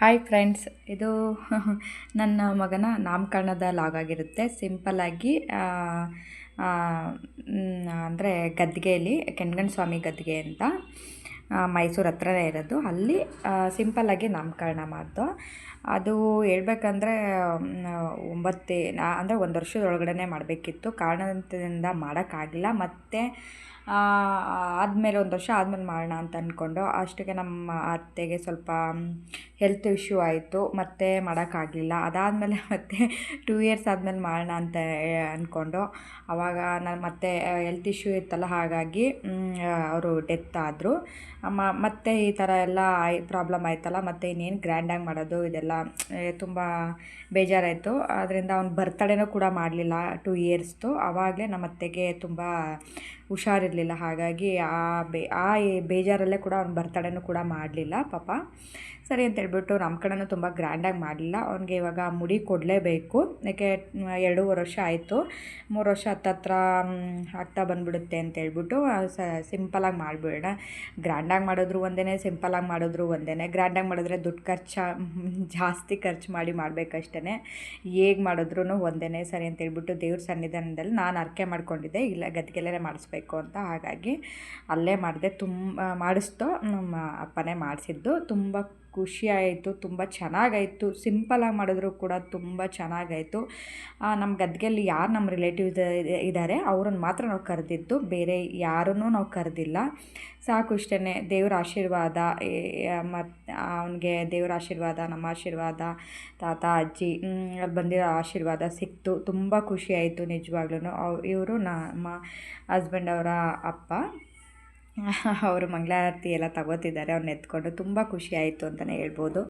Hi friends, ಇದು ನನ್ನ ಮಗನ ನಾಮಕರಣದ ಲಾಗ್ ಆಗಿರುತ್ತೆ. ಸಿಂಪಲ್ಲಾಗಿ ಅಂದರೆ ಗದ್ಗೆಯಲ್ಲಿ ಕೆಂಗಣ್ಣ ಸ್ವಾಮಿ ಗದ್ಗೆ ಅಂತ ಮೈಸೂರು ಹತ್ರನೇ ಇರೋದು. ಅಲ್ಲಿ ಸಿಂಪಲ್ಲಾಗಿ ನಾಮಕರಣ ಮಾಡ್ದು. ಅದು ಹೇಳ್ಬೇಕಂದ್ರೆ 9 ಅಂದರೆ 1 ವರ್ಷದೊಳಗಡೆ ಮಾಡಬೇಕಿತ್ತು. ಕಾರಣದಿಂದ ಮಾಡೋಕ್ಕಾಗಿಲ್ಲ. ಮತ್ತು ಆದಮೇಲೆ 1 ವರ್ಷ ಆದಮೇಲೆ ಮಾಡೋಣ ಅಂತ ಅಂದ್ಕೊಂಡು ಅಷ್ಟಕ್ಕೆ ನಮ್ಮ ಅತ್ತೆಗೆ ಸ್ವಲ್ಪ ಹೆಲ್ತ್ ಇಶ್ಯೂ ಆಯಿತು. ಮತ್ತು ಮಾಡೋಕ್ಕಾಗಲಿಲ್ಲ. ಅದಾದಮೇಲೆ ಮತ್ತೆ 2 ಇಯರ್ಸ್ ಆದಮೇಲೆ ಮಾಡೋಣ ಅಂತ ಅಂದ್ಕೊಂಡು ಆವಾಗ ನಾನು ಮತ್ತೆ ಹೆಲ್ತ್ ಇಶ್ಯೂ ಇತ್ತಲ್ಲ, ಹಾಗಾಗಿ ಅವರು ಡೆತ್ ಆದರು. ಮತ್ತು ಈ ಥರ ಎಲ್ಲ ಪ್ರಾಬ್ಲಮ್ ಆಯ್ತಲ್ಲ, ಮತ್ತು ಇನ್ನೇನು ಗ್ರ್ಯಾಂಡಾಗಿ ಮಾಡೋದು, ಇದೆಲ್ಲ ತುಂಬ ಬೇಜಾರಾಯಿತು. ಅದರಿಂದ ಅವ್ನ ಬರ್ತಡೇನೂ ಕೂಡ ಮಾಡಲಿಲ್ಲ 2 ಇಯರ್ಸ್ದು. ಆವಾಗಲೇ ನಮ್ಮ ಅತ್ತೆಗೆ ತುಂಬ ಹುಷಾರಿರಲಿಲ್ಲ. ಹಾಗಾಗಿ ಆ ಬೇಜಾರಲ್ಲೇ ಕೂಡ ಅವ್ನ ಬರ್ತಡೇನೂ ಕೂಡ ಮಾಡಲಿಲ್ಲ ಪಾಪ. ಸರಿ ಅಂತ ಹೇಳ್ಬಿಟ್ಟು ನಾಮಕರಣನೂ ತುಂಬ ಗ್ರ್ಯಾಂಡಾಗಿ ಮಾಡಲಿಲ್ಲ. ಅವ್ನಿಗೆ ಇವಾಗ ಮುಡಿ ಕೊಡಲೇಬೇಕು. ಯಾಕೆ 2.5 ವರ್ಷ ಆಯಿತು, 3 ವರ್ಷ ಹತ್ತತ್ರ ಆಗ್ತಾ ಬಂದುಬಿಡುತ್ತೆ ಅಂತ ಹೇಳ್ಬಿಟ್ಟು ಸಿಂಪಲಾಗಿ ಮಾಡಿಬಿಡೋಣ. ಗ್ರ್ಯಾಂಡಾಗಿ ಮಾಡಿದ್ರು ಒಂದೇ, ಸಿಂಪಲಾಗಿ ಮಾಡಿದ್ರು ಒಂದೇ. ಗ್ರ್ಯಾಂಡಾಗಿ ಮಾಡಿದ್ರೆ ದುಡ್ಡು ಜಾಸ್ತಿ ಖರ್ಚು ಮಾಡಬೇಕಷ್ಟೇ. ಹೇಗೆ ಮಾಡಿದ್ರೂ ಒಂದೇ. ಸರಿ ಅಂತ ಹೇಳ್ಬಿಟ್ಟು ದೇವ್ರ ಸನ್ನಿಧಾನದಲ್ಲಿ ನಾನು ಅರ್ಕೆ ಮಾಡ್ಕೊಂಡಿದ್ದೆ, ಇಲ್ಲ ಗದ್ಗೆಲ್ಲೇ ಮಾಡಿಸ್ಬೇಕು ಅಂತ. ಹಾಗಾಗಿ ಅಲ್ಲೇ ಮಾಡಿದೆ. ಮಾಡಿಸ್ತು ನಮ್ಮ ಅಪ್ಪನೇ ಮಾಡಿಸಿದ್ದು. ತುಂಬ ಖುಷಿಯಾಯಿತು, ತುಂಬ ಚೆನ್ನಾಗಾಯಿತು. ಸಿಂಪಲಾಗಿ ಮಾಡಿದ್ರು ಕೂಡ ತುಂಬ ಚೆನ್ನಾಗಾಯಿತು. ನಮ್ಮ ಗದ್ಗೆಯಲ್ಲಿ ಯಾರು ನಮ್ಮ ರಿಲೇಟಿವ್ಸ್ ಇದ್ದಾರೆ ಅವ್ರನ್ನ ಮಾತ್ರ ನಾವು ಕರೆದಿದ್ದು, ಬೇರೆ ಯಾರನ್ನೂ ನಾವು ಕರೆದಿಲ್ಲ. ಸಾಕು, ಇಷ್ಟೇ. ದೇವ್ರ ಆಶೀರ್ವಾದ, ಮತ್ತು ಅವನಿಗೆ ದೇವ್ರ ಆಶೀರ್ವಾದ, ನಮ್ಮ ಆಶೀರ್ವಾದ, ತಾತ ಅಜ್ಜಿ ಅಲ್ಲಿ ಬಂದಿರೋ ಆಶೀರ್ವಾದ ಸಿಕ್ತು. ತುಂಬ ಖುಷಿಯಾಯಿತು ನಿಜವಾಗ್ಲೂ. ಇವರು ನಮ್ಮ ಹಸ್ಬೆಂಡ್ ಅವರ ಅಪ್ಪ, ಅವರು ಮಂಗಳಾರತಿ ಎಲ್ಲ ತಗೋತಿದ್ದಾರೆ ಅವ್ರನ್ನ ಎತ್ಕೊಂಡು. ತುಂಬ ಖುಷಿಯಾಯಿತು ಅಂತಲೇ ಹೇಳ್ಬೋದು.